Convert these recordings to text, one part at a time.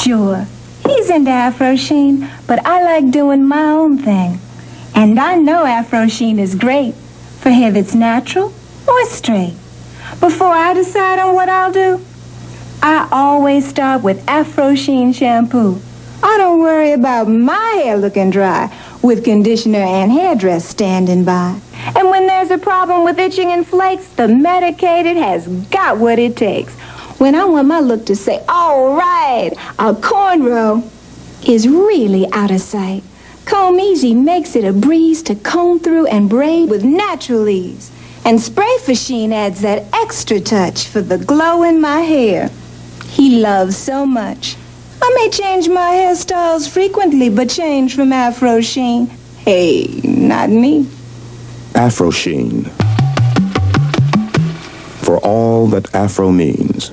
Sure, he's into Afro Sheen, but I like doing my own thing. And I know Afro Sheen is great for hair that's natural or straight. Before I decide on what I'll do, I always start with Afro Sheen shampoo. I don't worry about my hair looking dry with conditioner and hairdress standing by. And when there's a problem with itching and flakes, the medicated has got what it takes. When I want my look to say, all right, a cornrow is really out of sight. Comb Easy makes it a breeze to comb through and braid with natural ease. And Spray for Sheen adds that extra touch for the glow in my hair he loves so much. I may change my hairstyles frequently, but change from Afro Sheen, hey, not me. Afro Sheen. For all that Afro means.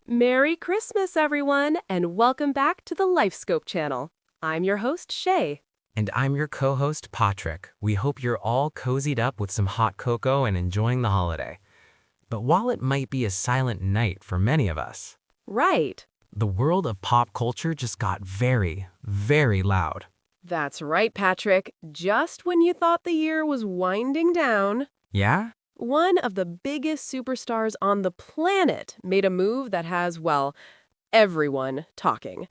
Merry Christmas, everyone, and welcome back to the LifeScope channel. I'm your host, Shay. And I'm your co-host, Patrick. We hope you're all cozied up with some hot cocoa and enjoying the holiday. But while it might be a silent night for many of us, Right. the world of pop culture just got very, very loud. That's right, Patrick. Just when you thought the year was winding down, Yeah? one of the biggest superstars on the planet made a move that has, well, everyone talking.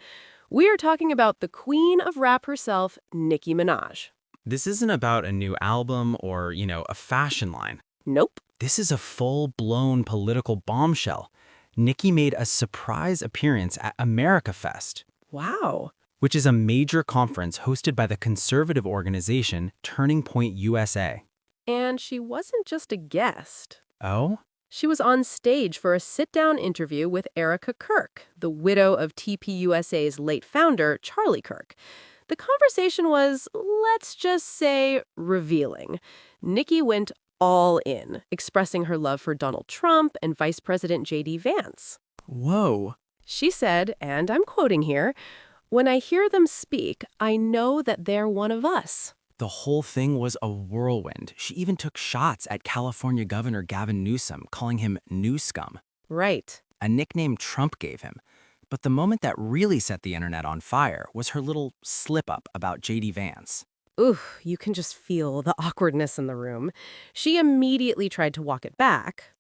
We are talking about the queen of rap herself, Nicki Minaj. This isn't about a new album or, a fashion line. Nope. This is a full-blown political bombshell. Nicki made a surprise appearance at America Fest, Wow. which is a major conference hosted by the conservative organization Turning Point USA. And she wasn't just a guest. Oh? She was on stage for a sit-down interview with Erica Kirk, the widow of TPUSA's late founder, Charlie Kirk. The conversation was, let's just say, revealing. Nicki went all in, expressing her love for Donald Trump and Vice President J.D. Vance. Whoa. She said, and I'm quoting here, "When I hear them speak, I know that they're one of us." The whole thing was a whirlwind. She even took shots at California Governor Gavin Newsom, calling him New Scum, Right. a nickname Trump gave him. But the moment that really set the internet on fire was her little slip-up about J.D. Vance. Ooh, you can just feel the awkwardness in the room. She immediately tried to walk it back.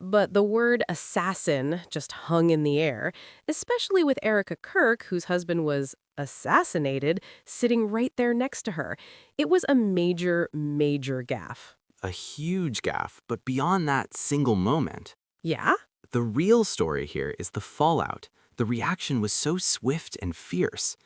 But the word assassin just hung in the air, especially with Erica Kirk, whose husband was assassinated, sitting right there next to her. It was a major, major gaffe. A huge gaffe, but beyond that single moment, Yeah? the real story here is the fallout. The reaction was so swift and fierce.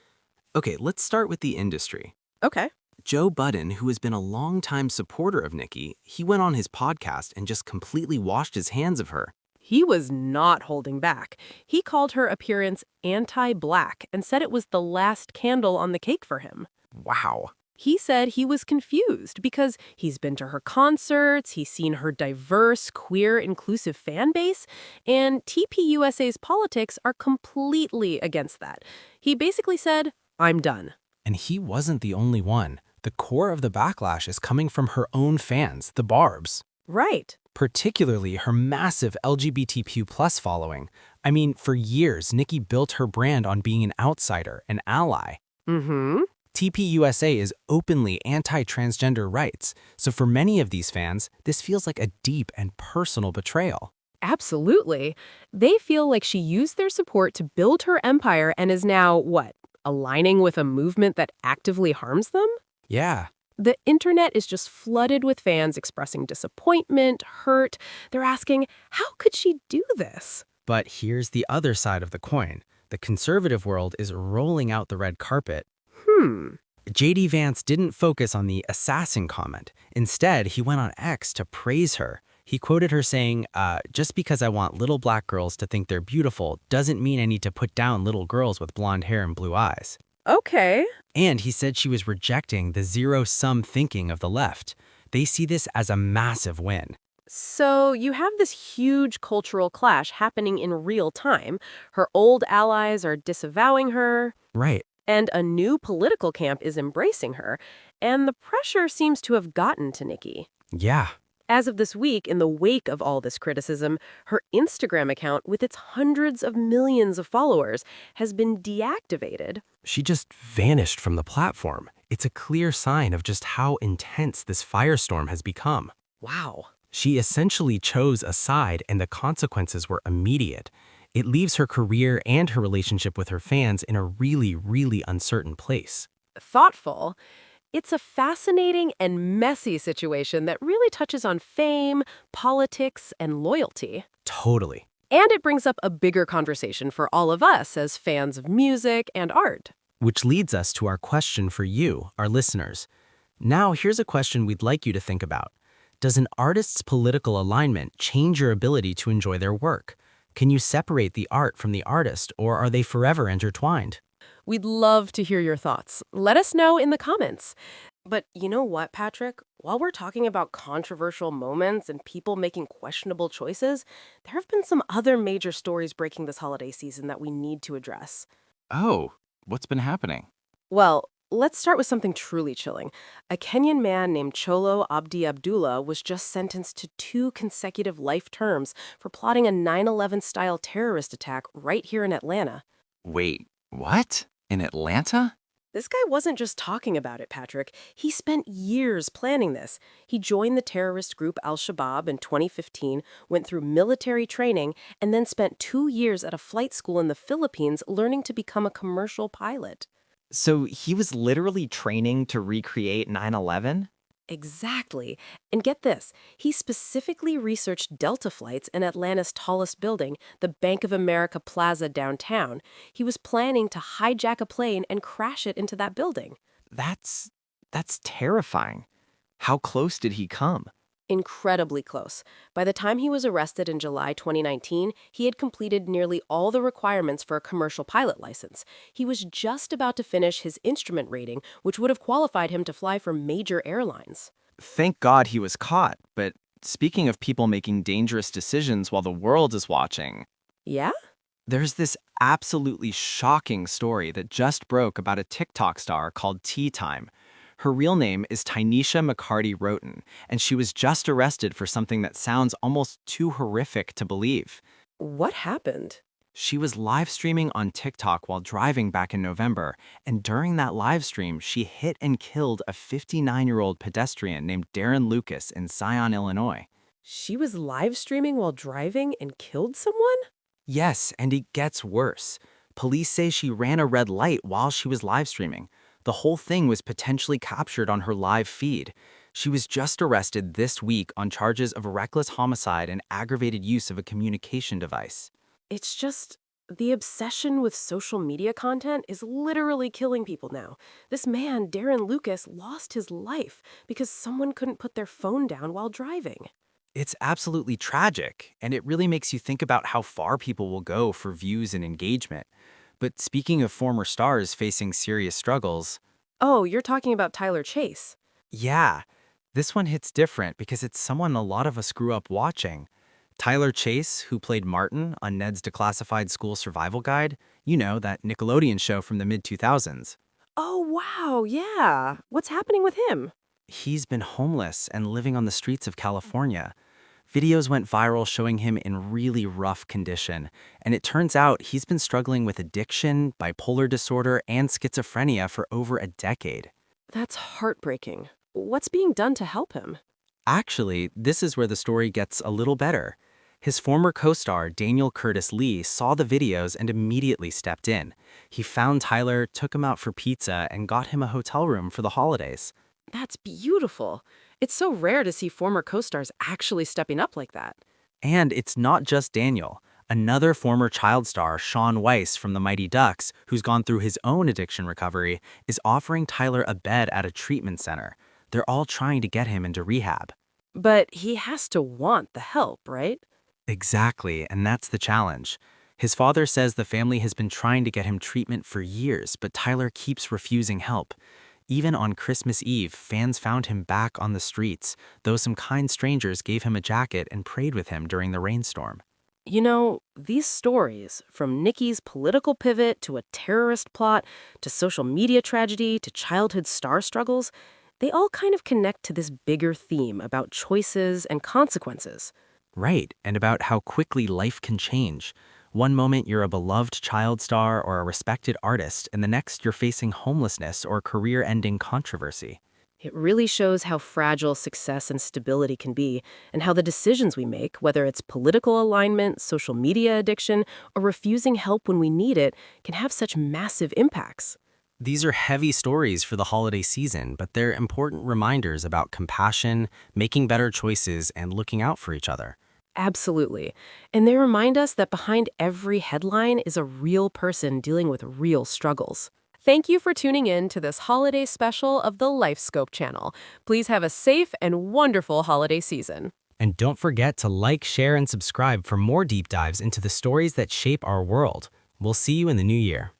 Okay, let's start with the industry. Okay. Joe Budden, who has been a longtime supporter of Nicki, he went on his podcast and just completely washed his hands of her. He was not holding back. He called her appearance anti-black and said it was the last candle on the cake for him. Wow. He said he was confused because he's been to her concerts, he's seen her diverse, queer, inclusive fan base, and TPUSA's politics are completely against that. He basically said, I'm done. And he wasn't the only one. The core of the backlash is coming from her own fans, the Barbs. Right. Particularly her massive LGBTQ+ following. I mean, for years, Nicki built her brand on being an outsider, an ally. Mm-hmm. TPUSA is openly anti-transgender rights, so for many of these fans, this feels like a deep and personal betrayal. Absolutely. They feel like she used their support to build her empire and is now, what, aligning with a movement that actively harms them? Yeah. The internet is just flooded with fans expressing disappointment, hurt. They're asking, how could she do this? But here's the other side of the coin. The conservative world is rolling out the red carpet. J.D. Vance didn't focus on the assassin comment. Instead, he went on X to praise her. He quoted her saying, just because I want little black girls to think they're beautiful doesn't mean I need to put down little girls with blonde hair and blue eyes. Okay. And he said she was rejecting the zero-sum thinking of the left. They see this as a massive win. So you have this huge cultural clash happening in real time. Her old allies are disavowing her. Right. And a new political camp is embracing her. And the pressure seems to have gotten to Nicki. Yeah. As of this week, in the wake of all this criticism, her Instagram account, with its hundreds of millions of followers, has been deactivated. She just vanished from the platform. It's a clear sign of just how intense this firestorm has become. Wow. She essentially chose a side, and the consequences were immediate. It leaves her career and her relationship with her fans in a really, really uncertain place. Thoughtful. It's a fascinating and messy situation that really touches on fame, politics, and loyalty. Totally. And it brings up a bigger conversation for all of us as fans of music and art. Which leads us to our question for you, our listeners. Now, here's a question we'd like you to think about. Does an artist's political alignment change your ability to enjoy their work? Can you separate the art from the artist, or are they forever intertwined? We'd love to hear your thoughts. Let us know in the comments. But you know what, Patrick? While we're talking about controversial moments and people making questionable choices, there have been some other major stories breaking this holiday season that we need to address. Oh, what's been happening? Well, let's start with something truly chilling. A Kenyan man named Cholo Abdi Abdullah was just sentenced to 2 consecutive life terms for plotting a 9/11-style terrorist attack right here in Atlanta. Wait, what? In Atlanta? This guy wasn't just talking about it, Patrick. He spent years planning this. He joined the terrorist group Al-Shabaab in 2015, went through military training, and then spent 2 years at a flight school in the Philippines learning to become a commercial pilot. So he was literally training to recreate 9/11? Exactly. And get this, he specifically researched Delta flights in Atlanta's tallest building, the Bank of America Plaza downtown. He was planning to hijack a plane and crash it into that building. That's terrifying. How close did he come? Incredibly close. By the time he was arrested in July 2019, he had completed nearly all the requirements for a commercial pilot license. He was just about to finish his instrument rating, which would have qualified him to fly for major airlines. Thank God he was caught, but speaking of people making dangerous decisions while the world is watching, Yeah? there's this absolutely shocking story that just broke about a TikTok star called Tea Time. Her real name is Tynesha McCarty-Roten, and she was just arrested for something that sounds almost too horrific to believe. What happened? She was live streaming on TikTok while driving back in November, and during that live stream, she hit and killed a 59-year-old pedestrian named Darren Lucas in Scion, Illinois. She was live streaming while driving and killed someone? Yes, and it gets worse. Police say she ran a red light while she was live streaming. The whole thing was potentially captured on her live feed. She was just arrested this week on charges of reckless homicide and aggravated use of a communication device. It's just, the obsession with social media content is literally killing people now. This man, Darren Lucas, lost his life because someone couldn't put their phone down while driving. It's absolutely tragic, and it really makes you think about how far people will go for views and engagement. But speaking of former stars facing serious struggles... Oh, you're talking about Tylor Chase. Yeah, this one hits different because it's someone a lot of us grew up watching. Tylor Chase, who played Martin on Ned's Declassified School Survival Guide, you know, that Nickelodeon show from the mid-2000s. Oh, wow, yeah. What's happening with him? He's been homeless and living on the streets of California. Videos went viral showing him in really rough condition, and it turns out he's been struggling with addiction, bipolar disorder, and schizophrenia for over a decade. That's heartbreaking. What's being done to help him? Actually, this is where the story gets a little better. His former co-star, Daniel Curtis Lee, saw the videos and immediately stepped in. He found Tylor, took him out for pizza, and got him a hotel room for the holidays. That's beautiful. It's so rare to see former co-stars actually stepping up like that. And it's not just Daniel. Another former child star, Shaun Weiss from the Mighty Ducks, who's gone through his own addiction recovery, is offering Tylor a bed at a treatment center. They're all trying to get him into rehab. But he has to want the help, right? Exactly, and that's the challenge. His father says the family has been trying to get him treatment for years, but Tylor keeps refusing help. Even on Christmas Eve, fans found him back on the streets, though some kind strangers gave him a jacket and prayed with him during the rainstorm. You know, these stories, from Nicki's political pivot to a terrorist plot to social media tragedy to childhood star struggles, they all kind of connect to this bigger theme about choices and consequences. Right, and about how quickly life can change. One moment you're a beloved child star or a respected artist, and the next you're facing homelessness or career-ending controversy. It really shows how fragile success and stability can be, and how the decisions we make, whether it's political alignment, social media addiction, or refusing help when we need it, can have such massive impacts. These are heavy stories for the holiday season, but they're important reminders about compassion, making better choices, and looking out for each other. Absolutely. And they remind us that behind every headline is a real person dealing with real struggles. Thank you for tuning in to this holiday special of the LifeScope channel. Please have a safe and wonderful holiday season. And don't forget to like, share, and subscribe for more deep dives into the stories that shape our world. We'll see you in the new year.